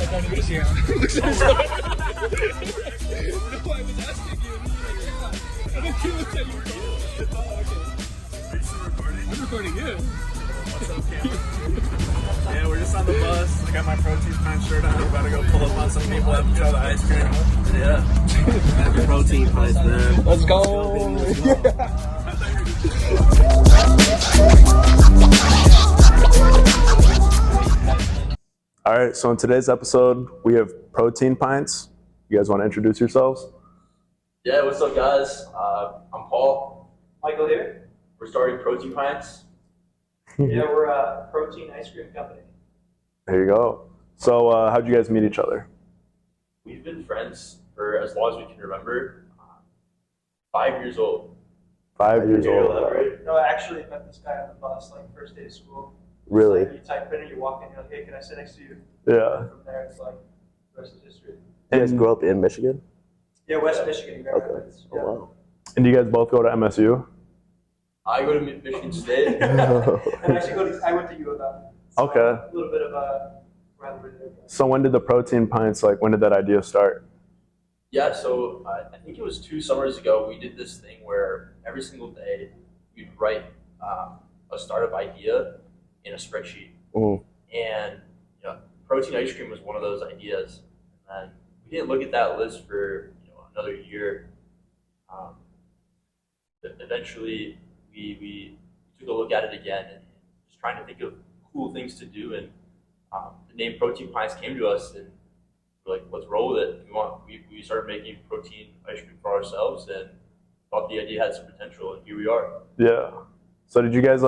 acá universidad. No, I was asking you. I don't care what you were. Oh, okay. Are you still recording? I'm recording, yeah. What's up, Cam? Yeah, we're just on the bus. I got my protein pint shirt on. We're about to go pull up on some people that try the ice cream. Yeah. Protein pints, man. Let's go. All right, so in today's episode, we have protein pints. You guys want to introduce yourselves? Yeah, what's up, guys? I'm Paul. Michael here. We're starting Protein Pints. Yeah, we're a protein ice cream company. There you go. So how'd you guys meet each other? We've been friends for as long as we can remember. 5 years old. 5 years old. No, I actually met this guy on the bus, like first day of school. Really? Like, you type in and you walk in, you're like, hey, can I sit next to you? Yeah. And from there, it's like the rest is history. You guys grew up in Michigan? Yeah, West Michigan. Grand Rapids. Oh, wow. And do you guys both go to MSU? I go to Michigan State. And actually, I went to U of M. So Okay. A little bit of a rivalry there. So when did the protein pints, when did that idea start? Yeah, so I think it was 2 summers ago, we did this thing where every single day we'd write a startup idea in a spreadsheet. Mm. And protein ice cream was one of those ideas. And we didn't look at that list for another year. Eventually, we took a look at it again and just trying to think of cool things to do. And the name Protein Pints came to us, and we're like, let's roll with it. We started making protein ice cream for ourselves and thought the idea had some potential, and here we are. Yeah. So did you guys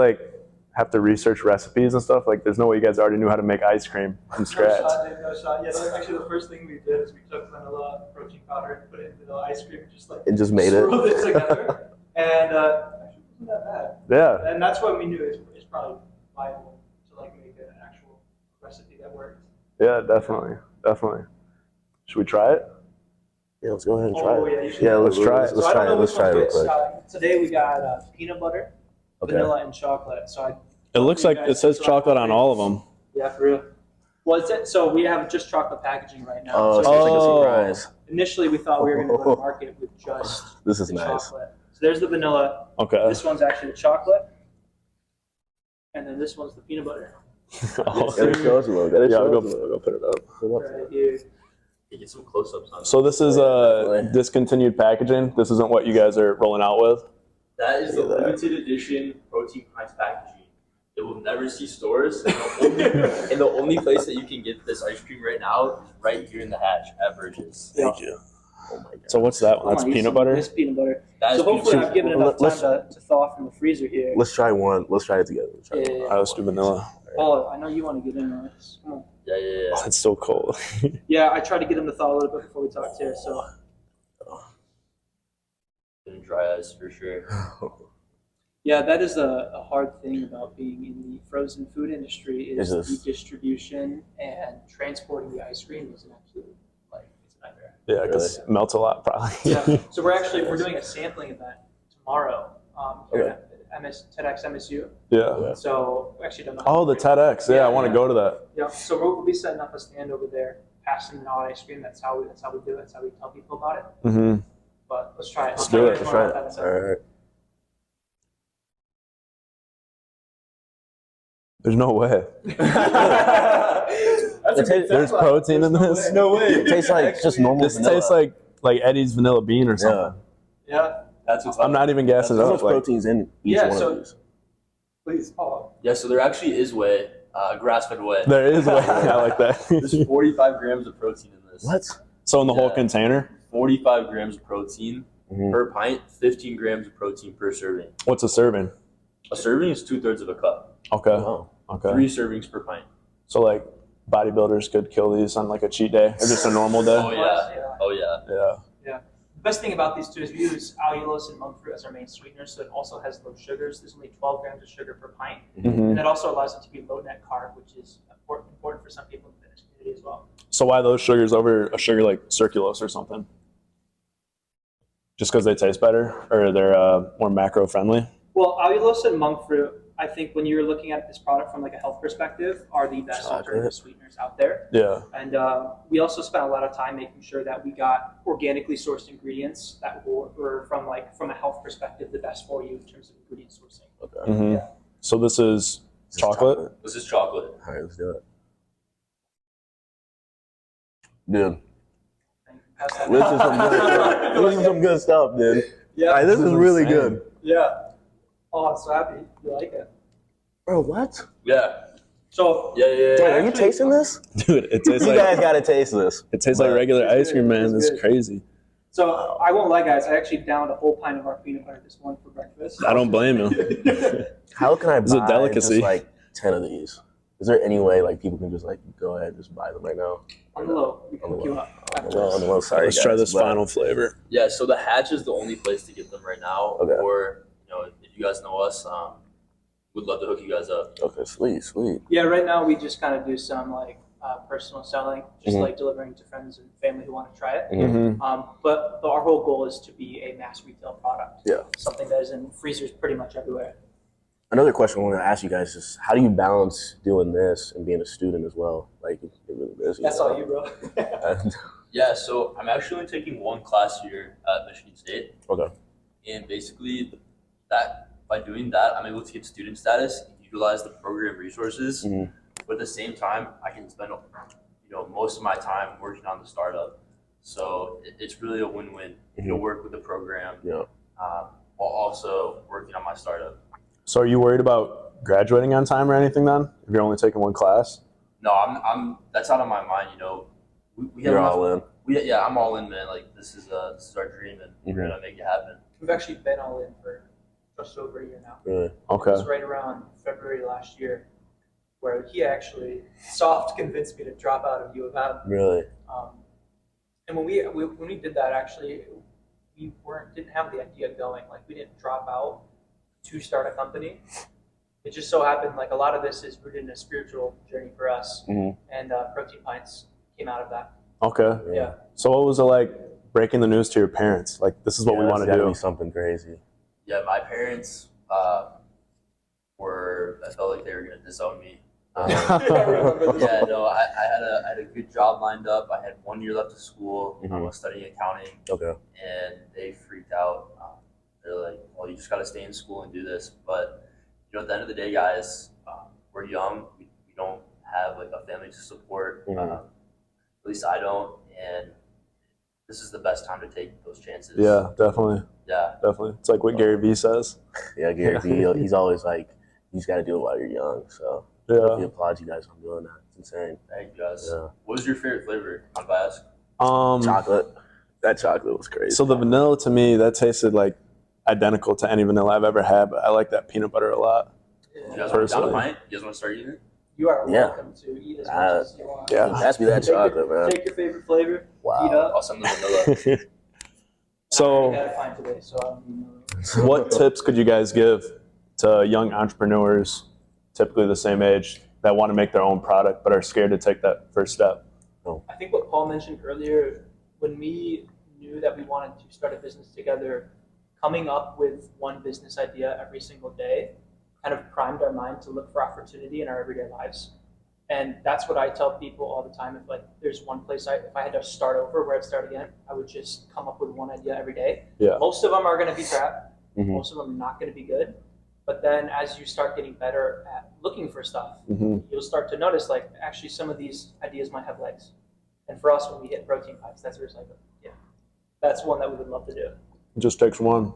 have to research recipes and stuff? There's no way you guys already knew how to make ice cream from scratch. No shot. Yeah, that's actually the first thing we did is we took vanilla protein powder and put it in vanilla ice cream and just It just made it. swirled it together. And actually, it wasn't that bad. Yeah. And that's when we knew it's probably viable to make an actual recipe that works. Yeah, definitely. Definitely. Should we try it? Yeah, let's go ahead and try it. Yeah, you should. Yeah, let's try it. Let's try it. Let's try it real quick. Today we got peanut butter, Okay. vanilla, and chocolate. So It looks like it says chocolate on all of them. Yeah, for real. Well, so we have just chocolate packaging right now. Oh, so so it's like a surprise. initially we thought we were going to go to market with just This is the nice. chocolate. So there's the vanilla. Okay. This one's actually the chocolate. And then this one's the peanut butter. Oh. Gotta show us a little. Gotta Yeah, show we'll us a little. go put it up. Right here. You get some close-ups on it. So this is discontinued packaging. This isn't what you guys are rolling out with. That is the limited edition Protein Pints packaging. It will never see stores. And the only place that you can get this ice cream right now is right here in the hatch at Virgis. Thank you. Oh my god. So what's that one? That's peanut butter? This peanut butter. That is So hopefully peanut I've given enough Let's- time to thaw from the freezer here. Let's try one. Let's try it together. Let's try it. Yeah. All right, let's do vanilla. Paul, I know you want to get in on this. Come on. Yeah. Oh, it's so cold. Yeah, I tried to get him to thaw a little bit before we talked here, so. Gonna dry ice for sure. Yeah, that is a hard thing about being in the frozen food industry is It is. the distribution and transporting the ice cream is an absolute, it's a nightmare. Yeah, because it melts a lot probably. Yeah, so we're doing a sampling event tomorrow here at TEDx MSU. Yeah. So we actually don't know. Oh, the TEDx. Yeah, I want to go to that. Yeah, so we'll be setting up a stand over there, passing out ice cream. That's how we do it. That's how we tell people about it. Mm-hmm. But let's try it. Let's do it. Let's try it. All right. There's no way. There's protein in this. No way. It tastes like just normal This vanilla. tastes like Eddie's vanilla bean or something. Yeah. That's what's I'm not even gassing it How up. much protein's in each Yeah, one so- of these? Please, Paul. Yeah, so there actually is whey, grass-fed whey. There is way. I like There's that. 45 grams of protein in this. What? So in the whole Yeah. container, 45 grams of protein Mhm. per pint, 15 grams of protein per serving. what's a serving? A serving is 2/3 of a cup. Okay. Oh. Okay. 3 servings per pint. So bodybuilders could kill these on a cheat day or just a normal day. Oh yeah. Oh yeah. Yeah. The best thing about these two is we use allulose and monk fruit as our main sweetener, so it also has low sugars. There's only 12 grams of sugar per pint, Mhm. and that also allows it to be low net carb, which is important for some people in the fitness community as well. So why those sugars over a sugar like Circulose or something? Just because they taste better or they're more macro friendly? Well, allulose and monk fruit, I think when you're looking at this product from like a health perspective, are the best alternative sweeteners out there. Yeah. And we also spent a lot of time making sure that we got organically sourced ingredients that were from a health perspective the best for you in terms of ingredient sourcing. Okay. Mm-hmm. Yeah. So this is chocolate? This is chocolate. All right, let's do it. Dude, this is some good stuff. This is some good stuff, dude. Yeah. All right, this is really insane. good. Yeah. Oh, I'm so happy you like it. Bro, what? Yeah. So Yeah. Dude, are you tasting this? Dude, it tastes You guys gotta taste this. it tastes like regular It's ice good, cream, man. it's It's good. crazy. So I won't lie, guys. I actually downed a whole pint of our peanut butter this morning for breakfast. I don't blame you. How can I It's a buy delicacy. just like 10 of these? Is there any way like people can just like go ahead and just buy them right now? On the low, we can hook you up. On the low, sorry, Let's try guys, this but- final flavor. Yeah. So the Hatch is the only place to get them right now. Okay. Or if you guys know us, we'd love to hook you guys up. Okay, sweet. Yeah, right now we just kind of do some like personal selling, just Mhm. like delivering to friends and family who want to try it. Mm-hmm. But our whole goal is to be a mass retail product. Yeah. Something that is in freezers pretty much everywhere. Another question I want to ask you guys is how do you balance doing this and being a student as well? Like, it's really busy. That's all you, bro. Yeah. So I'm actually only taking one class here at Michigan State. Okay. And basically, that by doing that, I'm able to get student status and utilize the program resources. Mhm. But at the same time, I can spend most of my time working on the startup. So it's really a win-win. You'll work with the program Yeah. while also working on my startup. So are you worried about graduating on time or anything then? If you're only taking one class? No, I'm that's out of my mind. We have You're enough- all in. Yeah, I'm all in, man. Like this is our dream, and we're gonna make it happen. We've actually been all in for just over a year now. Really? It Okay. was right around February last year where he actually soft convinced me to drop out of U of M. Really? And when we did that, actually, we didn't have the idea going. Like we didn't drop out to start a company. It just so happened like a lot of this is rooted in a spiritual journey for us, Mhm. and Protein Pints came out of that. Okay. Yeah. So what was it like breaking the news to your parents? Like, this is what we Yeah, want that's to gotta do. be something crazy. Yeah, my parents I felt like they were gonna disown me. Yeah, no, I had a good job lined up. I had 1 year left of school. I Mhm. was studying accounting, Okay. and they freaked out. They're like, "Well, you just got to stay in school and do this." But at the end of the day, guys, we're young. We don't have like a family to support. Mhm. At least I don't, and this is the best time to take those chances. Yeah, definitely. Yeah. Definitely. It's like what Gary Vee says. Yeah, Gary Vee, he's always like, you just got to do it while you're young. So I Yeah. applaud you guys on doing that. It's insane. Thank you, guys. Yeah. What was your favorite flavor? I'm biased. Chocolate. That chocolate was crazy. So the vanilla to me, that tasted like identical to any vanilla I've ever had, but I like that peanut butter a lot. You guys want down Personally. a pint? You guys want to start eating it? You are Yeah. welcome to eat as much Uh, as you want. Yeah. Pass me that chocolate, man. Take your favorite flavor. Eat Wow. up. I'll send the vanilla. I So had a pint today, so I'm. what tips could you guys give to young entrepreneurs, typically the same age, that want to make their own product but are scared to take that first step? I think what Paul mentioned earlier, when we knew that we wanted to start a business together, coming up with one business idea every single day kind of primed our mind to look for opportunity in our everyday lives. And that's what I tell people all the time. If like there's one place if I had to start over where I'd start again, I would just come up with one idea every day. Yeah. Most of them are going to be crap. Mhm. Most of them are not going to be good. But then as you start getting better at looking for stuff, Mm-hmm. you'll start to notice like actually some of these ideas might have legs. And for us, when we hit protein pipes, that's recycling. Yeah, that's one that we would love to do. It just takes one.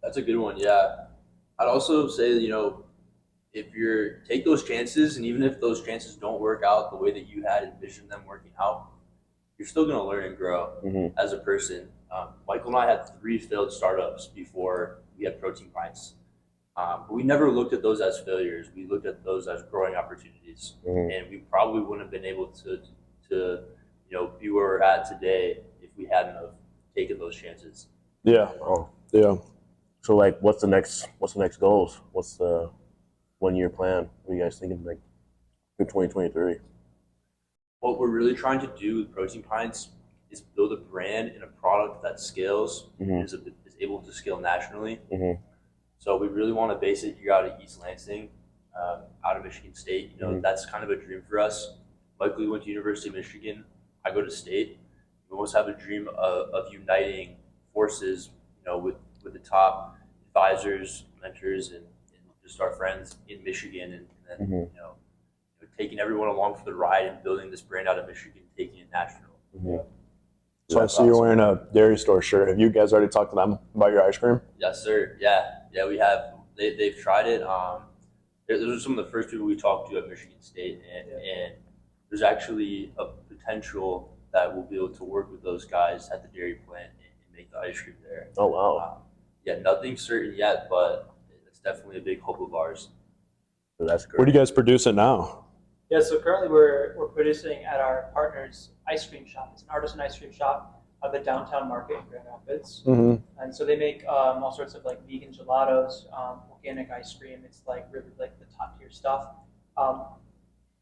That's a good one. Yeah. I'd also say, if you take those chances, and even if those chances don't work out the way that you had envisioned them working out, you're still going to learn and grow Mhm. as a person. Michael and I had 3 failed startups before we had Protein Pints. But we never looked at those as failures. We looked at those as growing opportunities. Mhm. And we probably wouldn't have been able to be where we're at today if we hadn't have taken those chances. Yeah. Oh. Yeah. So like, what's the next goals? What's the 1-year plan? What are you guys thinking like for 2023? What we're really trying to do with Protein Pints is build a brand and a product that scales, Mhm. is able to scale nationally. Mhm. So we really want to base it here out of East Lansing. out of Michigan State. You know, that's kind of a dream for us. Michael went to University of Michigan. I go to State. We almost have a dream of uniting forces, you know, with the top advisors, mentors, and just our friends in Michigan, and then you know, taking everyone along for the ride and building this brand out of Michigan, taking it national. So I see you're wearing a dairy store shirt. Have you guys already talked to them about your ice cream? Yes, sir. Yeah, we have. They've tried it. Those are some of the first people we talked to at Michigan State, and there's actually a potential that we'll be able to work with those guys at the dairy plant and make the ice cream there. Oh wow. Yeah, nothing's certain yet, but it's definitely a big hope of ours. So that's great. Where do you guys produce it now? Yeah, so currently we're producing at our partner's ice cream shop. It's an artisan ice cream shop out of the downtown market in Grand Rapids. And so they make all sorts of like vegan gelatos, organic ice cream. It's like really like the top tier stuff.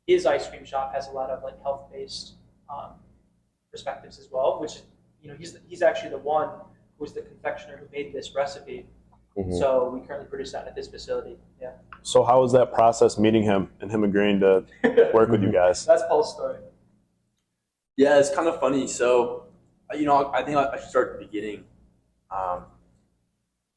His ice cream shop has a lot of like health-based perspectives as well, which, you know, he's actually the one who was the confectioner who made this recipe. So we currently produce that at this facility. Yeah. So how was that process meeting him and him agreeing to work with you guys? That's Paul's story. Yeah, it's kind of funny. So, you know, I think I should start at the beginning. The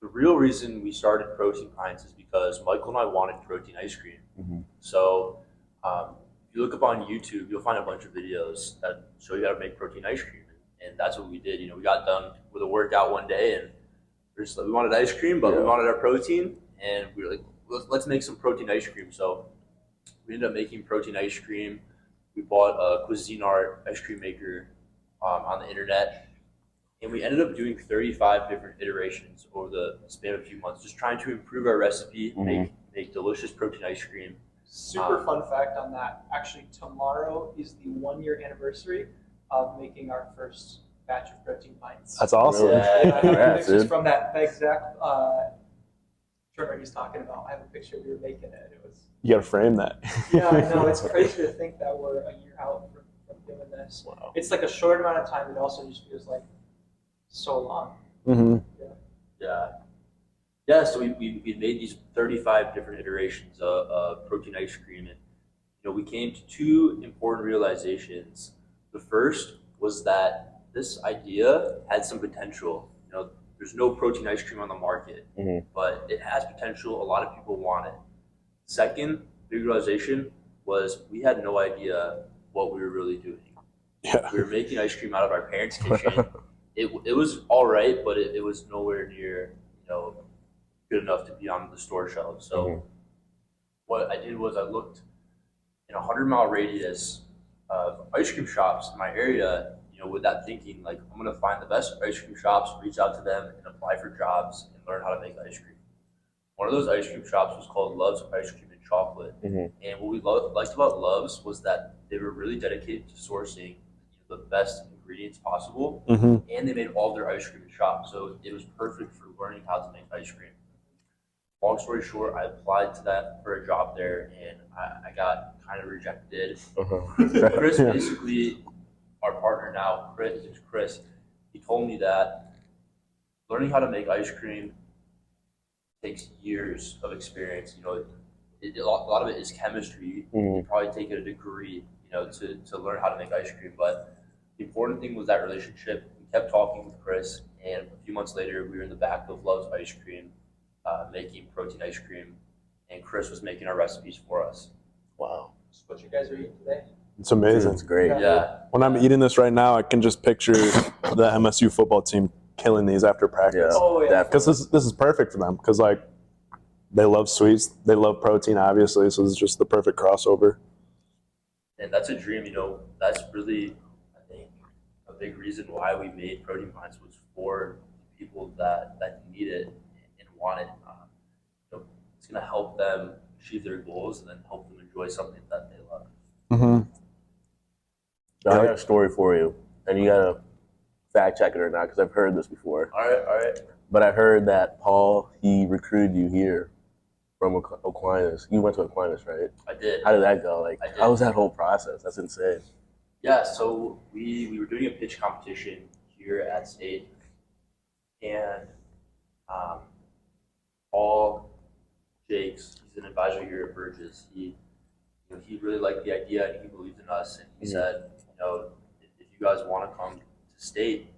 real reason we started Protein Pints is because Michael and I wanted protein ice cream. So if you look up on YouTube, you'll find a bunch of videos that show you how to make protein ice cream. And that's what we did. You know, we got done with a workout one day, and we wanted ice cream, but we wanted our protein, and we were like, let's make some protein ice cream. So we ended up making protein ice cream. We bought a Cuisinart ice cream maker on the internet, and we ended up doing 35 different iterations over the span of a few months, just trying to improve our recipe, make delicious protein ice cream. Super fun fact on that. Actually, tomorrow is the 1-year anniversary of making our first batch of protein pints. That's awesome. Really? I have Congrats, pictures dude. from that exact turner he's talking about. I have a picture we were making it. It was. You got to frame that. Yeah, I know. It's crazy to think that we're a year out from doing this. Wow. It's like a short amount of time. It also just feels like so long. Yeah, so we made these 35 different iterations of protein ice cream, and you know, we came to 2 important realizations. The first was that this idea had some potential. You know, there's no protein ice cream on the market, but it has potential. A lot of people want it. Second big realization was we had no idea what we were really doing. Yeah. We were making ice cream out of our parents' kitchen. It was all right, but it was nowhere near, you know, good enough to be on the store shelves. So what I did was I looked in a 100-mile radius of ice cream shops in my area, you know, with that thinking, like, I'm going to find the best ice cream shops, reach out to them, and apply for jobs and learn how to make ice cream. One of those ice cream shops was called Love's Ice Cream and Chocolate. And what we liked about Love's was that they were really dedicated to sourcing the best ingredients possible, and they made all their ice cream in shop. So it was perfect for learning how to make ice cream. Long story short, I applied to that for a job there, and I got kind of rejected. Chris, basically, our partner now, Chris, he told me that learning how to make ice cream takes years of experience. You know, a lot of it is chemistry. You probably take a degree, you know, to learn how to make ice cream. But the important thing was that relationship. We kept talking with Chris, and a few months later, we were in the back of Love's Ice Cream, making protein ice cream, and Chris was making our recipes for us. Wow. That's what you guys are eating today. It's amazing. It's great. Yeah. When I'm eating this right now, I can just picture the MSU football team killing these after practice. Yeah. Oh, yeah. Because this is perfect for them. Because like they love sweets, they love protein, obviously. So this is just the perfect crossover. And that's a dream, you know. That's really, I think, a big reason why we made Protein Pints was for people that need it and want it. You know, it's going to help them achieve their goals and then help them enjoy something that they love. Now, I got a story for you, and you gotta fact check it or not, because I've heard this before. All right. But I heard that Paul, he recruited you here from Aquinas. You went to Aquinas, right? I did. How did that go? Like, I did. how was that whole process? That's insane. Yeah, so we were doing a pitch competition here at State, and Paul Jake's, he's an advisor here at Burgess. He really liked the idea and he believed in us. And he said, if you guys want to come to state,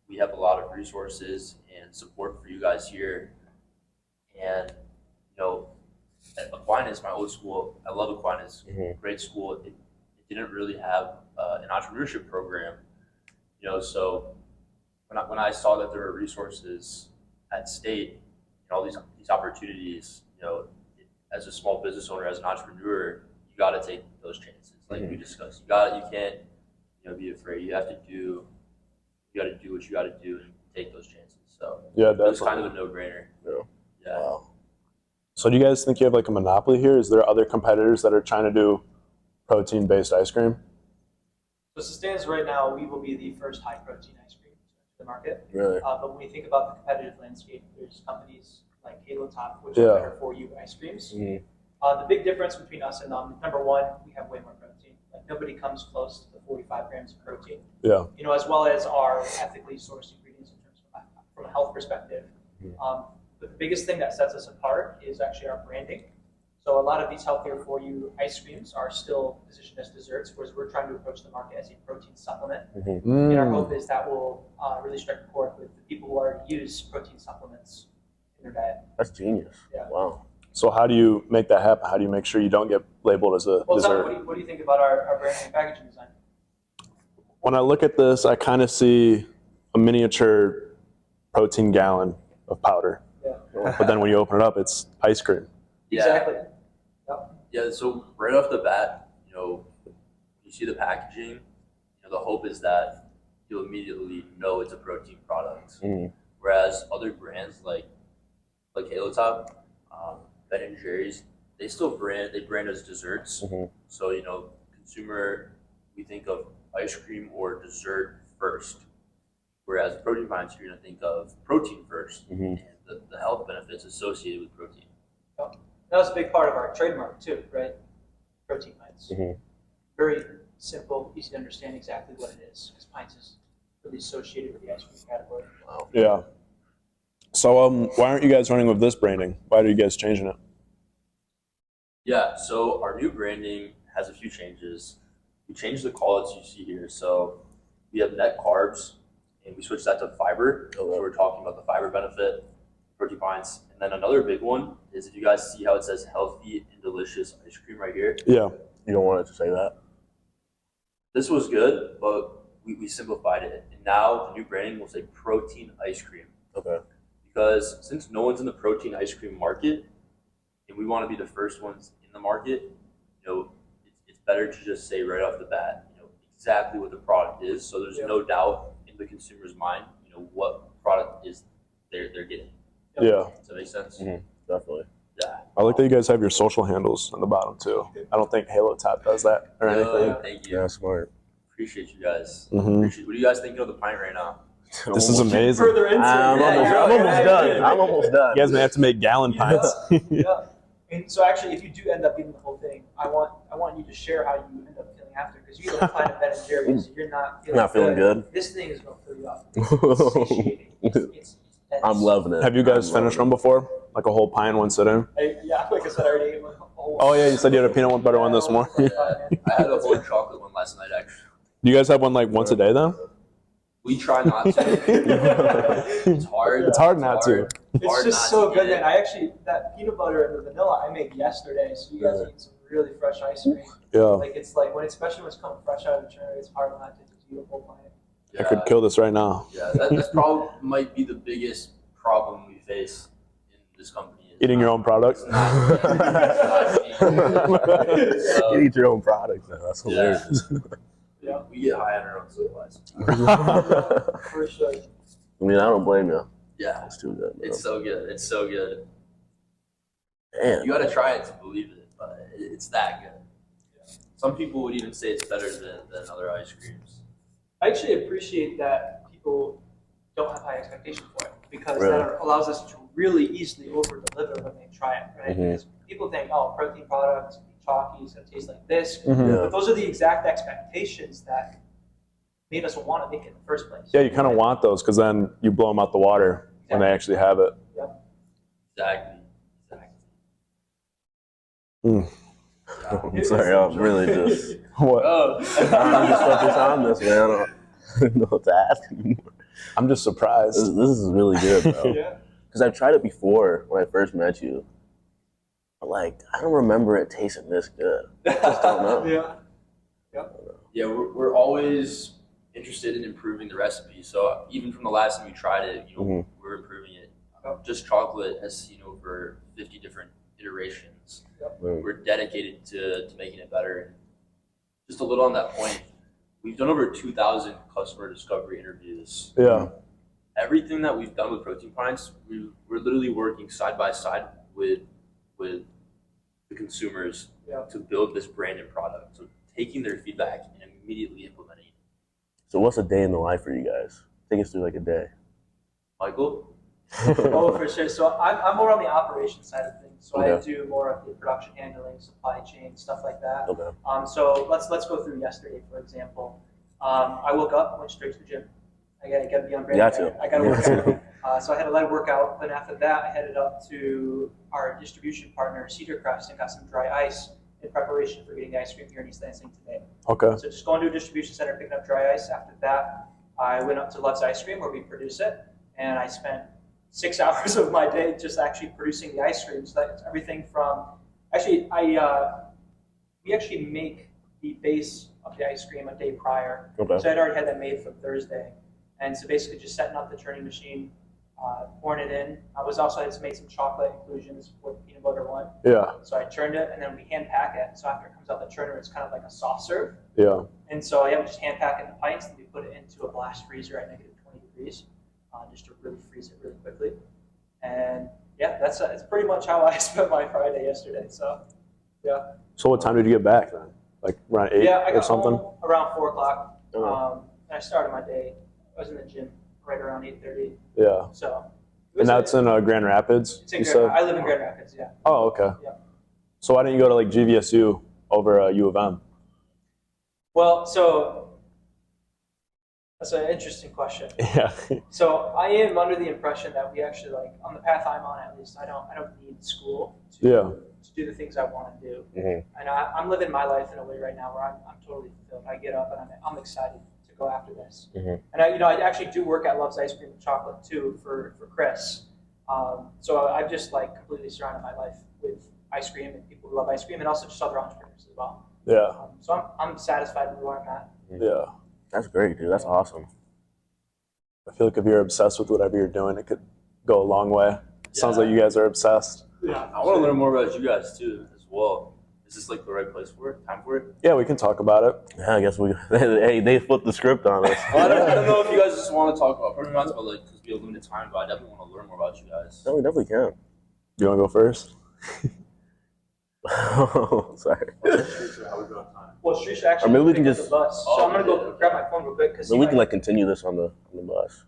we have a lot of resources and support for you guys here. And Aquinas, my old school, I love Aquinas, great school. It didn't really have an entrepreneurship program, so when I saw that there were resources at state, all these opportunities, as a small business owner, as an entrepreneur, you got to take those chances. Like we discussed, you can't, be afraid. You got to do what you got to do and take those chances. So Yeah, it was definitely. kind of a no-brainer. Yeah. Wow. So do you guys think you have like a monopoly here? Is there other competitors that are trying to do protein-based ice cream? So as it stands right now, we will be the first high-protein ice cream to the market. Really? But when we think about the competitive landscape, there's companies like Halo Top, which Yeah. are better for you ice creams. The big difference between us and them, number one, we have way more protein. Like nobody comes close to the 45 grams of protein. Yeah. As well as our ethically sourced ingredients in terms of from a health perspective. But the biggest thing that sets us apart is actually our branding. So a lot of these healthier for you ice creams are still positioned as desserts, whereas we're trying to approach the market as a protein supplement. And our hope is that will really strike a chord with the people who already use protein supplements in their diet. That's genius. Yeah. Wow. So how do you make that happen? How do you make sure you don't get labeled as a Well, dessert? Tom, what do you think about our branding and packaging design? When I look at this, I kind of see a miniature protein gallon of powder. Yeah. But then when you open it up, it's ice cream. Exactly. Yeah, so right off the bat, when you see the packaging, the hope is that you'll immediately know it's a protein product. Whereas other brands like Halo Top, Ben & Jerry's, they brand as desserts. So, consumer, we think of ice cream or dessert first. Whereas Protein Pints, you're going to think of protein first and the health benefits associated with protein. That was a big part of our trademark too, right? Protein Pints. Very simple, easy to understand exactly what it is, because Pints is really associated with the ice cream category. Wow. Yeah. So why aren't you guys running with this branding? Why are you guys changing it? Yeah, so our new branding has a few changes. We changed the call-outs you see here. So we have net carbs, and we switched that to fiber. So we're talking about the fiber benefit, Protein Pints. And then another big one is if you guys see how it says healthy and delicious ice cream right here. Yeah. You don't want it to say that? This was good, but we simplified it. And now the new branding will say protein ice cream. Okay. Because since no one's in the protein ice cream market, and we want to be the first ones in the market, it's better to just say right off the bat, exactly what the product is, so there's no doubt in the consumer's mind, what product is they're getting. Yeah. Does that make sense? Definitely. Yeah. I like that you guys have your social handles on the bottom too. I don't think Halo Top does that or anything. Thank you. Yeah, smart. Appreciate you guys. Mhm. What are you guys thinking of the pint right now? This is amazing. Further into I'm it. almost done. I'm almost done. You guys may have to make gallon pints. Yeah. And so actually, if you do end up eating the whole thing, I want you to share how you end up feeling after, because you don't find a Ben & Jerry's, you're not feeling good. This thing is going to fill you up. It's satiating. It's I'm loving it. Have you guys I'm finished loving one before? Like a whole pint in one sitting? Yeah, like I said, I already ate my whole. Oh yeah, you said you had a peanut butter one this morning. I had a whole chocolate one last night, actually. Do you guys have one like once a day then? We try not to. It's hard. It's hard not to. It's Hard just not so to good, get man. I actually, that peanut butter and the vanilla I made yesterday, so you guys eat some really fresh ice cream. Yeah. Like it's like especially when it's coming fresh out of the tray, it's hard not to just eat a whole pint. I could kill this right now. Yeah, that's probably might be the biggest problem we face in this company. Is Eating your own products. You eat your own products now. That's hilarious. Yeah, We get high on our own supplies. for sure. I mean, I don't blame you. Yeah, It's too good. it's so good. It's so good. Man. You got to try it to believe it, but it's that good. Some people would even say it's better than other ice creams. I actually appreciate that people don't have high expectations for it, because Really? that allows us to really easily over deliver when they try it, right? Because people think, oh, protein products, chalky, it's gonna taste like this. Yeah. But those are the exact expectations that made us want to make it in the first place. Yeah, you kind of want those because then you blow them out the water when they actually have it. Exactly. I'm sorry, I'm really just. What? Oh. I'm just focused on this, man. I don't know what to ask anymore. I'm just surprised. This is really good, though. Yeah. Because I've tried it before when I first met you. But like, I don't remember it tasting this good. I just don't know. Yeah, we're always interested in improving the recipe. So even from the last time we tried it, we're improving it. Just chocolate has seen over 50 different iterations. We're dedicated to making it better. Just a little on that point, we've done over 2,000 customer discovery interviews. Yeah. Everything that we've done with Protein Pints, we're literally working side by side with the consumers to build this brand and product. So taking their feedback and immediately implementing it. So what's a day in the life for you guys? Take us through like a day. Michael? Oh, for sure. So I'm more on the operations side of things. So I Okay. do more of the production handling, supply chain, stuff like that. Okay. So let's go through yesterday, for example. I woke up, went straight to the gym. I gotta be on brand. I gotta work out. So I had a light workout. Then after that, I headed up to our distribution partner, Cedar Crest, and got some dry ice in preparation for getting the ice cream here in East Lansing today. Okay. So just going to a distribution center, picking up dry ice. After that, I went up to Love's Ice Cream where we produce it, and I spent 6 hours of my day just actually producing the ice cream. So that's everything from we actually make the base of the ice cream a day prior. Okay. So I'd already had that made for Thursday, and so basically just setting up the churning machine, pouring it in. I was also had to make some chocolate inclusions with peanut butter one. Yeah. So I churned it, and then we hand pack it. So after it comes out the churner, it's kind of like a soft serve. Yeah. And so we just hand pack it in pints, and we put it into a blast freezer at negative 20 degrees, just to really freeze it really quickly. And yeah, that's pretty much how I spent my Friday yesterday. So yeah. So what time did you get back then? Like around 8 Yeah, I or got something? home around 4 o'clock. Oh. And I started my day. I was in the gym right around 8:30. Yeah. So. And that's in Grand Rapids, It's in you Grand, said? I live in Grand Rapids. Yeah. Oh, okay. Yeah. So why didn't you go to like GVSU over U of M? Well, so that's an interesting question. Yeah. So I am under the impression that we actually on the path I'm on at least, I don't need school to do the things I want to do. Mm-hmm. And I'm living my life in a way right now where I'm totally fulfilled. I get up and I'm excited to go after this. Mm-hmm. And I actually do work at Love's Ice Cream and Chocolate too for Chris. So I've just completely surrounded my life with ice cream and people who love ice cream, and also just other entrepreneurs as well. Yeah. So I'm satisfied with where I'm at. Yeah. That's great, dude. That's awesome. I feel like if you're obsessed with whatever you're doing, it could go a long way. Sounds like you guys are obsessed. Yeah. I want to learn more about you guys too as well. Is this the right place for it? Time for it? Yeah, we can talk about it. Yeah, I guess they flipped the script on us. Well, I don't know if you guys just want to talk about Protein Pints, but because we have limited time, but I definitely want to learn more about you guys. No, we definitely can. You want to go first? Oh, sorry. How we on time? Well, Strish actually Or maybe we can picked up just- the bus. So I'm gonna go grab my phone real quick because So we can continue this on the bus.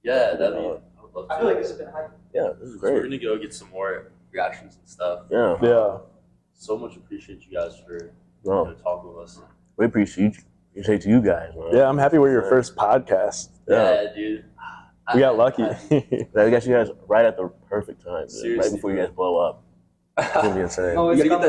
Yeah, that'd be. I would love to. I feel like this has been hype. Yeah, this is So we're great. gonna go get some more reactions and stuff. Yeah. Yeah. So much appreciate you guys for No, talking with us. we appreciate you guys, man. Yeah, I'm happy we're your first podcast. Yeah. Yeah, dude. We got lucky. I got you guys right at the perfect time, dude. Right Seriously, before you bro. guys blow up. It's gonna be insane. You gotta get that